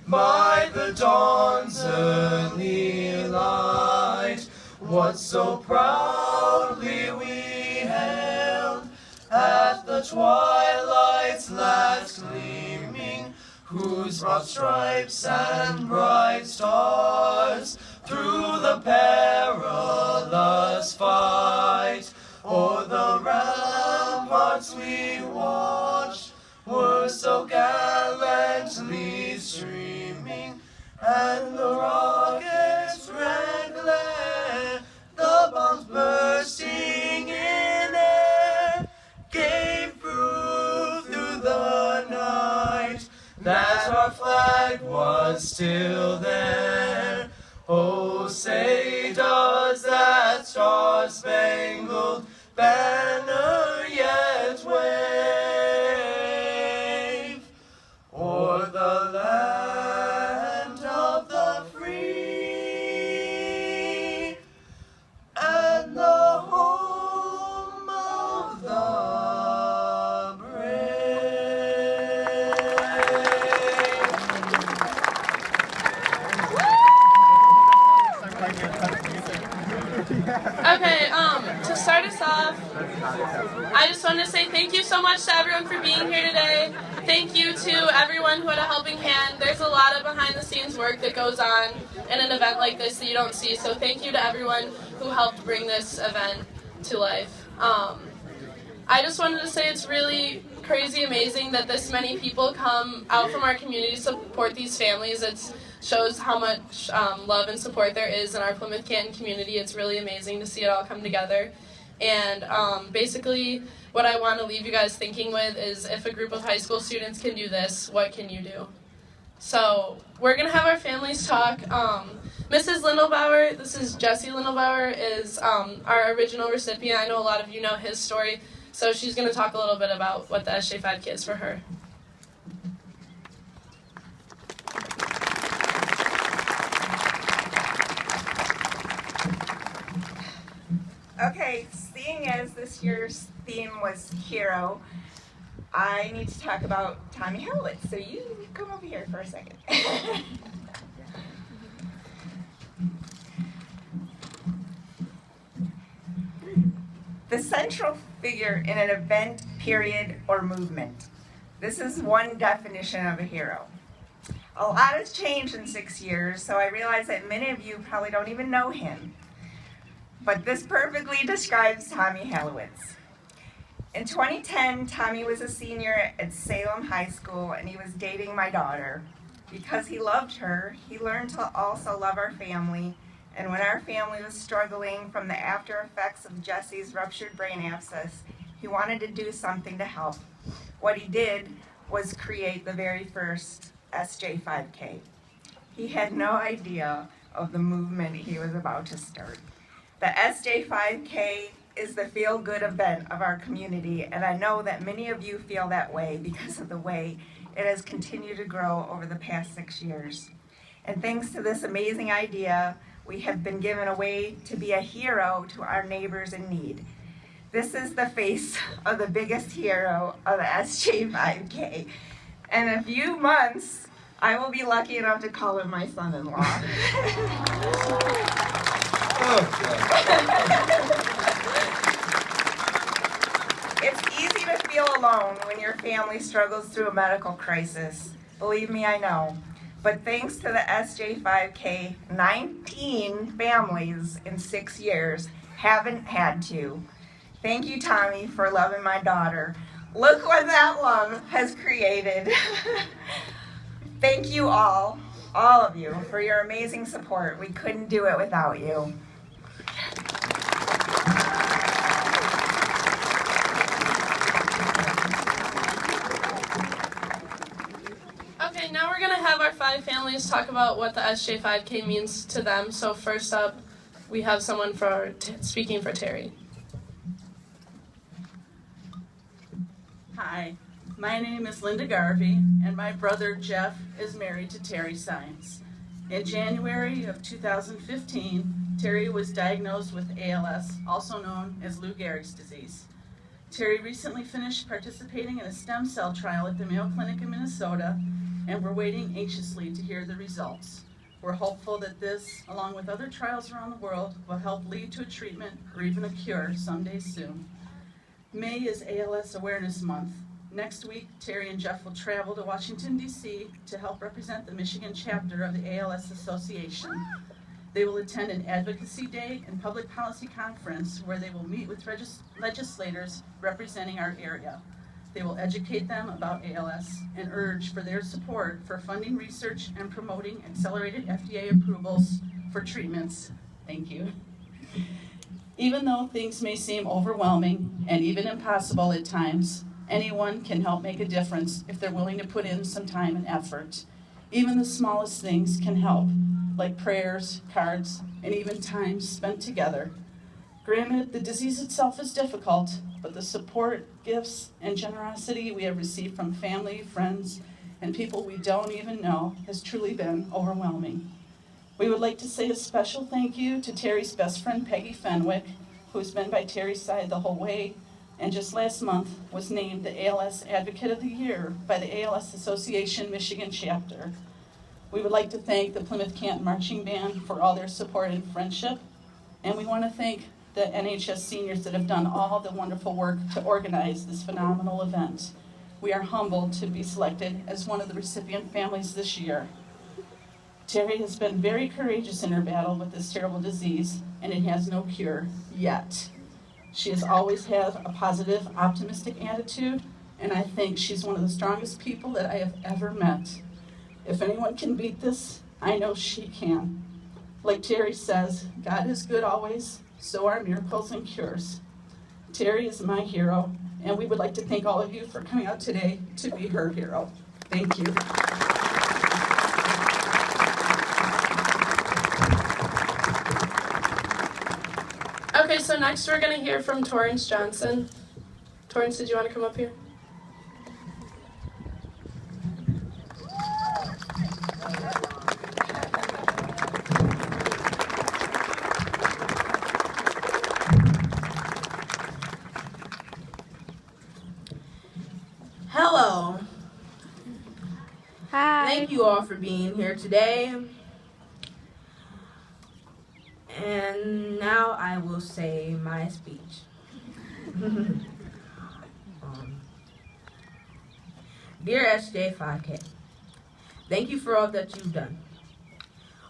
by the dawn's early light. What so proudly we hailed at the twilight's last gleaming, whose broad stripes and bright stars through the perilous fight o'er the ramparts we watched were so gallantly streaming, and the rocket's red glare, the bombs bursting in air, gave proof through the night that our flag was still there. Oh, say does that star-spangled banner yet wave o'er the land of the free and the home of the brave? Okay, to start us off, I just want to say thank you so much to everyone for being here today. Thank you to everyone who had a helping hand. There's a lot of behind-the-scenes work that goes on in an event like this that you don't see, so thank you to everyone who helped bring this event to life. I just wanted to say it's really crazy amazing that this many people come out from our community to support these families. It shows how much love and support there is in our Plymouth Canton community. It's really amazing to see it all come together. And basically what I want to leave you guys thinking with is, if a group of high school students can do this, what can you do? So we're going to have our families talk. Mrs. Lindlbauer, this is Jesse Lindlbauer, is our original recipient. I know a lot of you know his story, so she's going to talk a little bit about what the SJ5K is for her. Okay, seeing as this year's theme was hero, I need to talk about Tommy Hellowitz. So you come over here for a second. The central figure in an event, period, or movement. This is one definition of a hero. A lot has changed in 6 years, so I realize that many of you probably don't even know him. But this perfectly describes Tommy Hellowitz. In 2010, Tommy was a senior at Salem High School, and he was dating my daughter. Because he loved her, he learned to also love our family, and when our family was struggling from the after effects of Jesse's ruptured brain abscess, he wanted to do something to help. What he did was create the very first SJ5K. He had no idea of the movement he was about to start. The SJ5K is the feel-good event of our community, and I know that many of you feel that way because of the way it has continued to grow over the past 6 years. And thanks to this amazing idea, we have been given a way to be a hero to our neighbors in need. This is the face of the biggest hero of the SJ5K. In a few months, I will be lucky enough to call him my son-in-law. It's easy to feel alone when your family struggles through a medical crisis. Believe me, I know. But thanks to the SJ5K, 19 families in 6 years haven't had to. Thank you, Tommy, for loving my daughter. Look what that love has created. Thank you all of you, for your amazing support. We couldn't do it without you. Okay, now we're going to have our 5 families talk about what the SJ5K means to them. So first up, we have someone speaking for Terri. Hi, my name is Linda Garvey, and my brother Jeff is married to Terri Saenz. In January of 2015, Terri was diagnosed with ALS, also known as Lou Gehrig's disease. Terri recently finished participating in a stem cell trial at the Mayo Clinic in Minnesota and we're waiting anxiously to hear the results. We're hopeful that this, along with other trials around the world, will help lead to a treatment or even a cure someday soon. May is ALS Awareness Month. Next week, Terri and Jeff will travel to Washington, D.C. to help represent the Michigan chapter of the ALS Association. They will attend an advocacy day and public policy conference where they will meet with legislators representing our area. They will educate them about ALS and urge for their support for funding research and promoting accelerated FDA approvals for treatments. Thank you. Even though things may seem overwhelming and even impossible at times, anyone can help make a difference if they're willing to put in some time and effort. Even the smallest things can help, like prayers, cards, and even time spent together. Granted, the disease itself is difficult, but the support, gifts, and generosity we have received from family, friends, and people we don't even know has truly been overwhelming. We would like to say a special thank you to Terri's best friend, Peggy Fenwick, who's been by Terri's side the whole way, and just last month was named the ALS Advocate of the Year by the ALS Association Michigan chapter. We would like to thank the Plymouth Canton Marching Band for all their support and friendship, and we want to thank the NHS seniors that have done all the wonderful work to organize this phenomenal event. We are humbled to be selected as one of the recipient families this year. Terri has been very courageous in her battle with this terrible disease, and it has no cure yet. She has always had a positive, optimistic attitude, and I think she's one of the strongest people that I have ever met. If anyone can beat this, I know she can. Like Terri says, God is good always, so are miracles and cures. Terri is my hero, and we would like to thank all of you for coming out today to be her hero. Thank you. Okay, so next we're going to hear from Torrance Johnson. Torrance, did you want to come up here? Hello. Hi. Thank you all for being here today. And now I will say my speech. Dear SJ5K, thank you for all that you've done.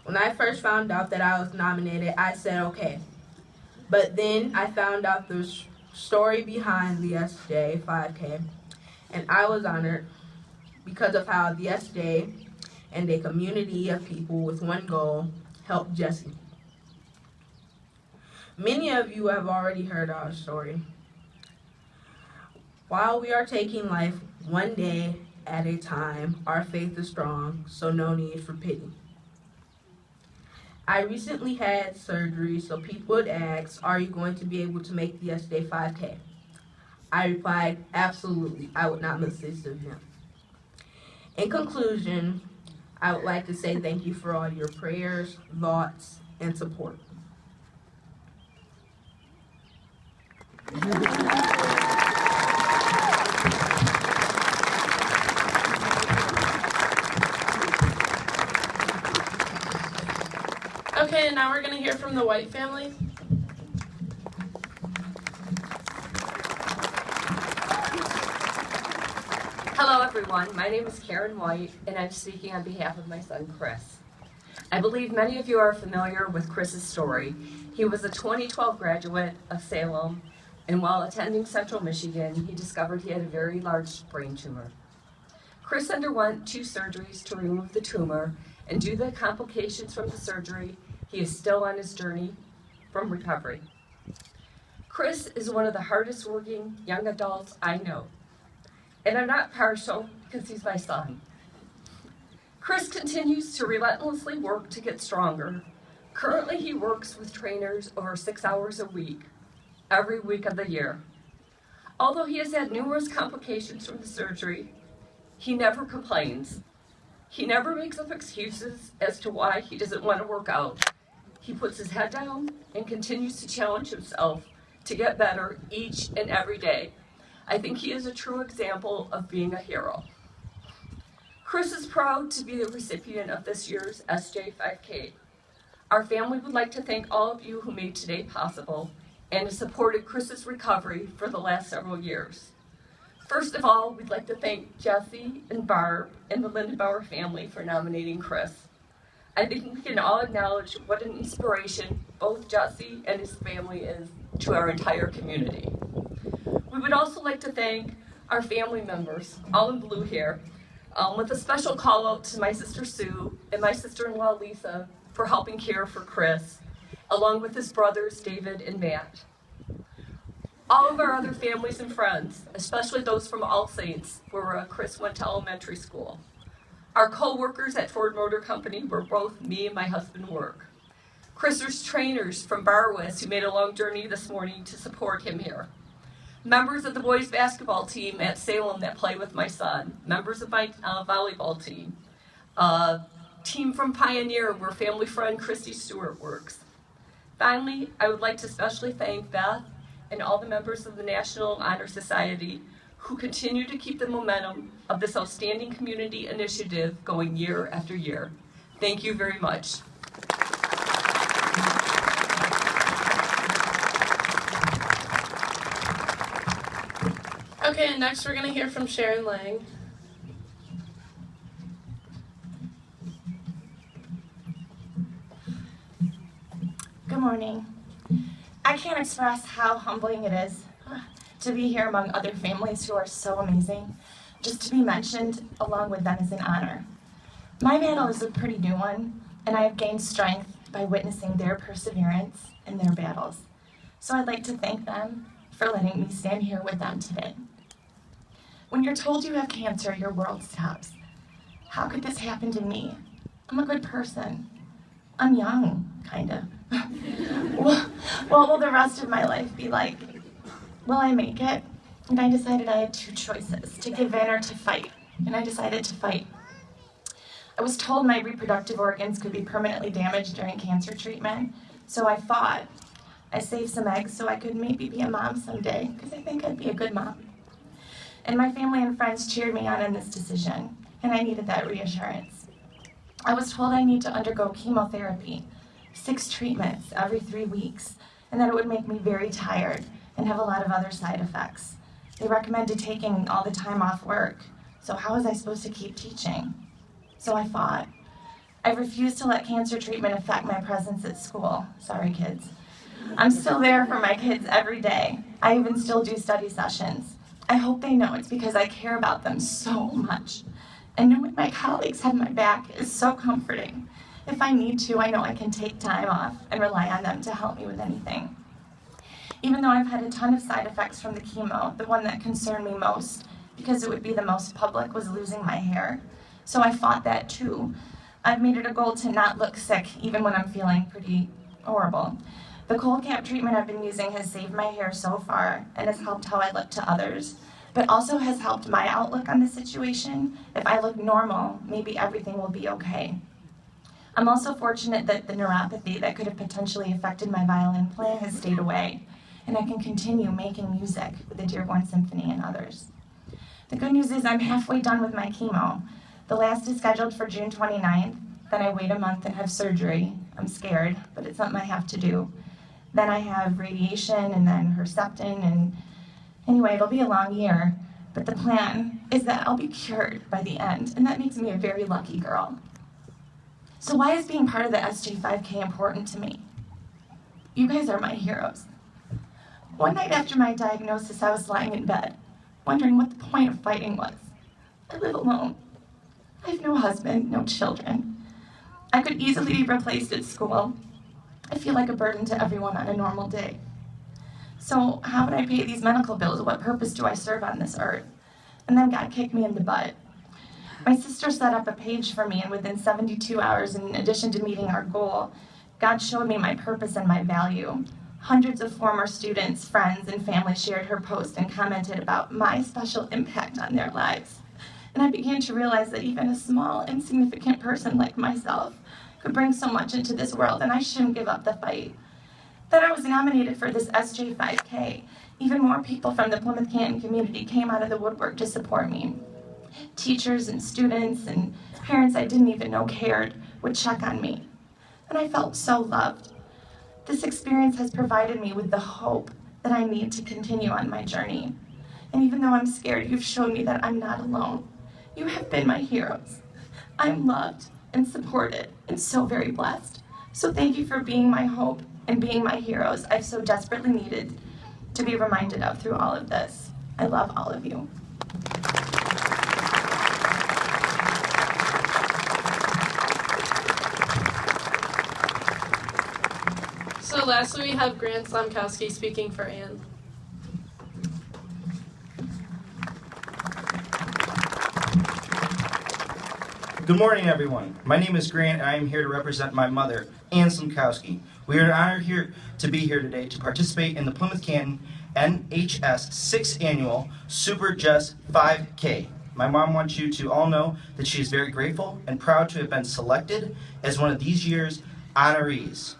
When I first found out that I was nominated, I said okay. But then I found out the story behind the SJ5K, and I was honored because of how the SJ and a community of people with one goal helped Jesse. Many of you have already heard our story. While we are taking life one day at a time, our faith is strong, so no need for pity. I recently had surgery, so people would ask, are you going to be able to make the SJ5K? I replied, absolutely, I would not miss this event. In conclusion, I would like to say thank you for all your prayers, thoughts, and support. Okay, and now we're going to hear from the White family. Hello everyone, my name is Karen White and I'm speaking on behalf of my son Chris. I believe many of you are familiar with Chris's story. He was a 2012 graduate of Salem, and while attending Central Michigan, he discovered he had a very large brain tumor. Chris underwent 2 surgeries to remove the tumor, and due to the complications from the surgery, he is still on his journey from recovery. Chris is one of the hardest working young adults I know. And I'm not partial because he's my son. Chris continues to relentlessly work to get stronger. Currently, he works with trainers over 6 hours a week, every week of the year. Although he has had numerous complications from the surgery, he never complains. He never makes up excuses as to why he doesn't want to work out. He puts his head down and continues to challenge himself to get better each and every day. I think he is a true example of being a hero. Chris is proud to be the recipient of this year's SJ5K. Our family would like to thank all of you who made today possible and has supported Chris's recovery for the last several years. First of all, we'd like to thank Jesse and Barb and the Lindlbauer family for nominating Chris. I think we can all acknowledge what an inspiration both Jesse and his family is to our entire community. We would also like to thank our family members, all in blue here, with a special call out to my sister Sue and my sister-in-law Lisa for helping care for Chris, along with his brothers David and Matt. All of our other families and friends, especially those from All Saints, where Chris went to elementary school. Our co-workers at Ford Motor Company, where both me and my husband work. Chris's trainers from Barwis, who made a long journey this morning to support him here. Members of the boys basketball team at Salem that play with my son. Members of my volleyball team. Team from Pioneer, where family friend Christy Stewart works. Finally, I would like to especially thank Beth and all the members of the National Honor Society who continue to keep the momentum of this outstanding community initiative going year after year. Thank you very much. Okay, and next we're going to hear from Sharon Laing. Good morning. I can't express how humbling it is to be here among other families who are so amazing. Just to be mentioned along with them is an honor. My battle is a pretty new one, and I have gained strength by witnessing their perseverance in their battles. So I'd like to thank them for letting me stand here with them today. When you're told you have cancer, your world stops. How could this happen to me? I'm a good person. I'm young, kind of. What will the rest of my life be like? Will I make it? And I decided I had two choices, to give in or to fight. And I decided to fight. I was told my reproductive organs could be permanently damaged during cancer treatment, so I fought. I saved some eggs so I could maybe be a mom someday, because I think I'd be a good mom. And my family and friends cheered me on in this decision, and I needed that reassurance. I was told I need to undergo chemotherapy, 6 treatments every 3 weeks, and that it would make me very tired and have a lot of other side effects. They recommended taking all the time off work, so how was I supposed to keep teaching? So I fought. I refused to let cancer treatment affect my presence at school. Sorry, kids. I'm still there for my kids every day. I even still do study sessions. I hope they know it's because I care about them so much. And knowing my colleagues have my back is so comforting. If I need to, I know I can take time off and rely on them to help me with anything. Even though I've had a ton of side effects from the chemo, the one that concerned me most, because it would be the most public, was losing my hair. So I fought that too. I've made it a goal to not look sick, even when I'm feeling pretty horrible. The cold cap treatment I've been using has saved my hair so far and has helped how I look to others, but also has helped my outlook on the situation. If I look normal, maybe everything will be okay. I'm also fortunate that the neuropathy that could have potentially affected my violin playing has stayed away, and I can continue making music with the Dearborn Symphony and others. The good news is I'm halfway done with my chemo. The last is scheduled for June 29th, then I wait a month and have surgery. I'm scared, but it's something I have to do. Then I have radiation and then Herceptin, and anyway, it'll be a long year, but the plan is that I'll be cured by the end, and that makes me a very lucky girl. So why is being part of the SJ5K important to me? You guys are my heroes. One night after my diagnosis, I was lying in bed, wondering what the point of fighting was. I live alone. I have no husband, no children. I could easily be replaced at school. I feel like a burden to everyone on a normal day. So how would I pay these medical bills? What purpose do I serve on this earth? And then God kicked me in the butt. My sister set up a page for me, and within 72 hours, in addition to meeting our goal, God showed me my purpose and my value. Hundreds of former students, friends, and family shared her post and commented about my special impact on their lives. And I began to realize that even a small, insignificant person like myself could bring so much into this world, and I shouldn't give up the fight. Then I was nominated for this SJ5K. Even more people from the Plymouth Canton community came out of the woodwork to support me. Teachers and students and parents I didn't even know cared would check on me. And I felt so loved. This experience has provided me with the hope that I need to continue on my journey. And even though I'm scared, you've shown me that I'm not alone. You have been my heroes. I'm loved and supported and so very blessed. So thank you for being my hope and being my heroes I've so desperately needed to be reminded of through all of this. I love all of you. So lastly, we have Grant Slomkowski speaking for Anne. Good morning, everyone. My name is Grant, and I am here to represent my mother, Anne Slomkowski. We are honored to be here today to participate in the Plymouth Canton NHS 6th Annual Super Just 5K. My mom wants you to all know that she is very grateful and proud to have been selected as one of these year's honorees.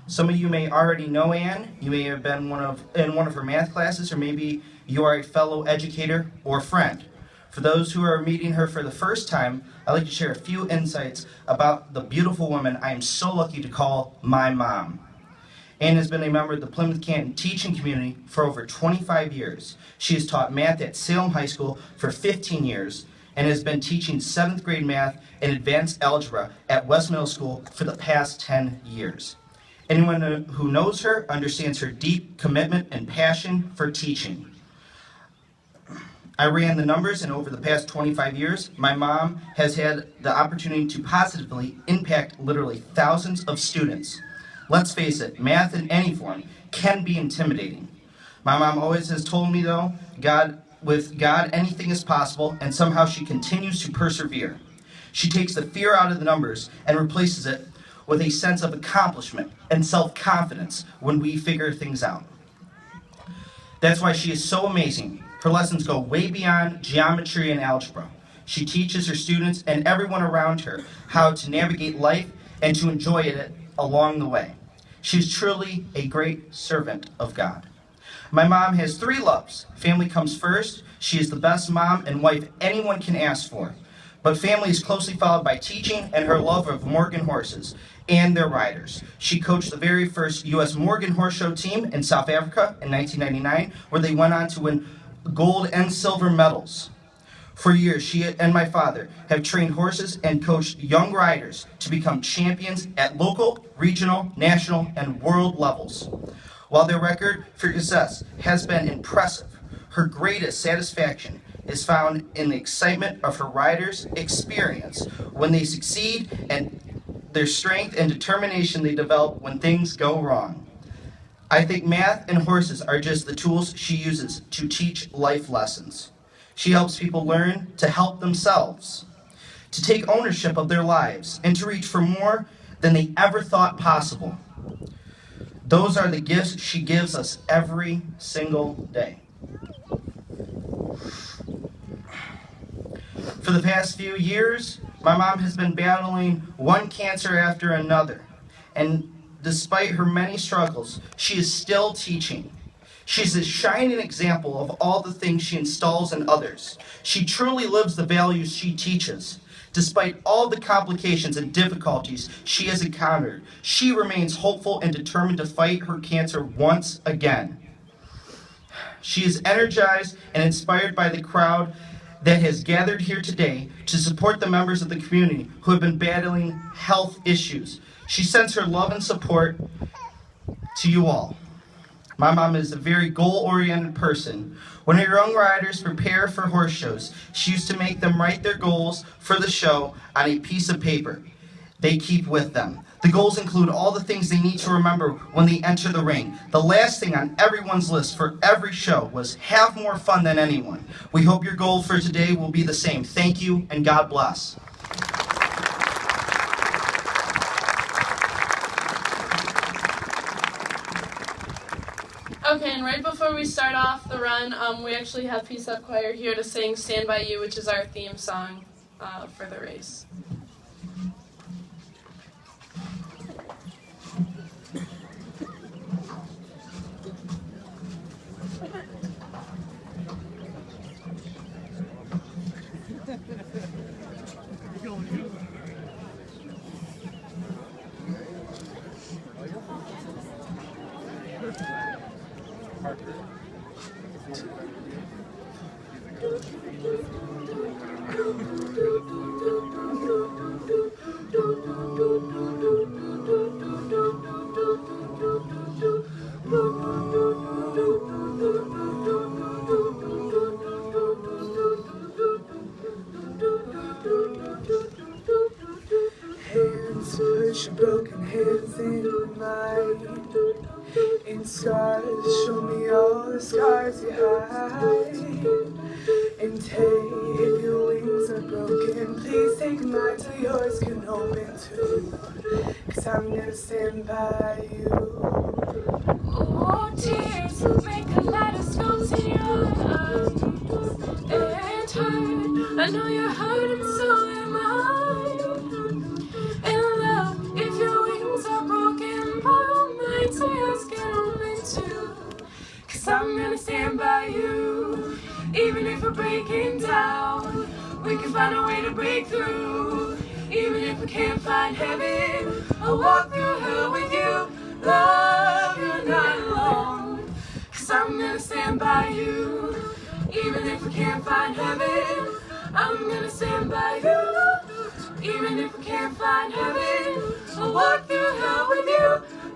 Some of you may already know Anne. You may have been in one of her math classes, or maybe you are a fellow educator or friend. For those who are meeting her for the first time, I'd like to share a few insights about the beautiful woman I am so lucky to call my mom. Anne has been a member of the Plymouth Canton teaching community for over 25 years. She has taught math at Salem High School for 15 years and has been teaching 7th grade math and advanced algebra at West Middle School for the past 10 years. Anyone who knows her understands her deep commitment and passion for teaching. I ran the numbers, and over the past 25 years, my mom has had the opportunity to positively impact literally thousands of students. Let's face it, math in any form can be intimidating. My mom always has told me, though, with God, anything is possible, and somehow she continues to persevere. She takes the fear out of the numbers and replaces it with a sense of accomplishment and self-confidence when we figure things out. That's why she is so amazing. Her lessons go way beyond geometry and algebra. She teaches her students and everyone around her how to navigate life and to enjoy it along the way. She's truly a great servant of God. My mom has 3 loves. Family comes first. She is the best mom and wife anyone can ask for. But family is closely followed by teaching and her love of Morgan horses and their riders. She coached the very first U.S. Morgan Horse Show team in South Africa in 1999, where they went on to win gold and silver medals. For years, she and my father have trained horses and coached young riders to become champions at local, regional, national, and world levels. While their record for success has been impressive, her greatest satisfaction is found in the excitement of her riders' experience when they succeed and their strength and determination they develop when things go wrong. I think math and horses are just the tools she uses to teach life lessons. She helps people learn to help themselves, to take ownership of their lives, and to reach for more than they ever thought possible. Those are the gifts she gives us every single day. For the past few years, my mom has been battling one cancer after another, and despite her many struggles, she is still teaching. She's a shining example of all the things she installs in others. She truly lives the values she teaches. Despite all the complications and difficulties she has encountered, she remains hopeful and determined to fight her cancer once again. She is energized and inspired by the crowd that has gathered here today to support the members of the community who have been battling health issues. She sends her love and support to you all. My mom is a very goal-oriented person. When her young riders prepare for horse shows, she used to make them write their goals for the show on a piece of paper they keep with them. The goals include all the things they need to remember when they enter the ring. The last thing on everyone's list for every show was have more fun than anyone. We hope your goal for today will be the same. Thank you, and God bless. Okay, and right before we start off the run, we actually have Peace Up Choir here to sing Stand By You, which is our theme song for the race. Hands, push your broken hands in mine. In scars, show me all the scars you hide. And hey, if your wings are broken, please take mine till yours can open too. 'Cause I'm gonna stand by you. Oh, tears make kaleidoscopes in your eyes. And hurt, I know you're hurt and so am I. And love, if your wings are broken, borrow mine so yours can open too. 'Cause I'm gonna stand by you, even if we're breaking down. We can find a way to break through, even if we can't find heaven. I'll walk through hell with you. Love, you're not alone. 'Cause I'm gonna stand by you, even if we can't find heaven. I'm gonna stand by you, even if we can't find heaven. I'll walk through hell with you.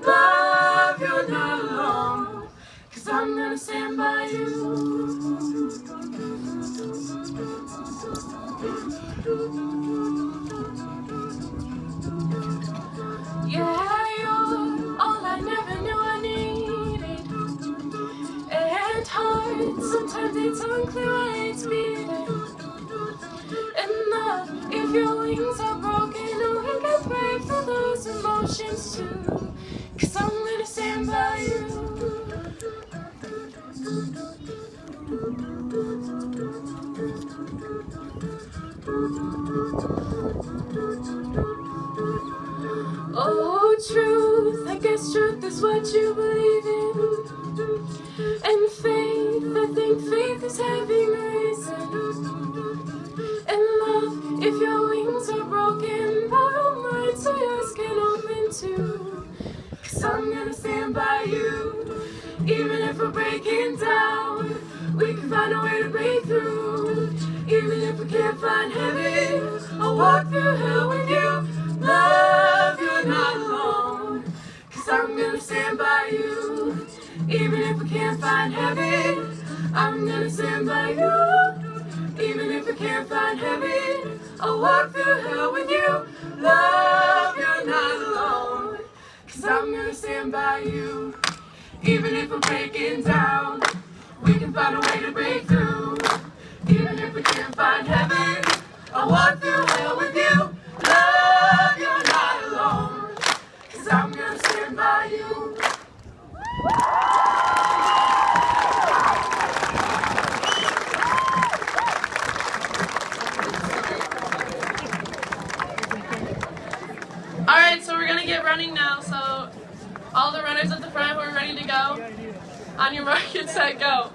Love, you're not alone. 'Cause I'm gonna stand by you. Yeah, you're all I never knew I needed. And hard, sometimes it's unclear why it's beating. And love, if your wings are broken, we can break through those emotions too. 'Cause I'm gonna stand by you. Oh, truth, I guess truth is what you believe in. And faith, I think faith is having reason. And love, if your wings are broken, borrow mine so yours can open too. 'Cause I'm gonna stand by you, even if we're breaking down. We can find a way to break through, even if we can't find heaven. I'll walk through hell with you. Love, you're not alone. 'Cause I'm gonna stand by you, even if we can't find heaven. I'm gonna stand by you, even if we can't find heaven. I'll walk through hell with you. Love, you're not alone. 'Cause I'm gonna stand by you, even if we're breaking down. We can find a way to break through, even if we can't find heaven. I'll walk through hell with you. Love, you're not alone. 'Cause I'm gonna stand by you. Alright, so we're gonna get running now, so all the runners at the front who are ready to go, on your mark, get set, go.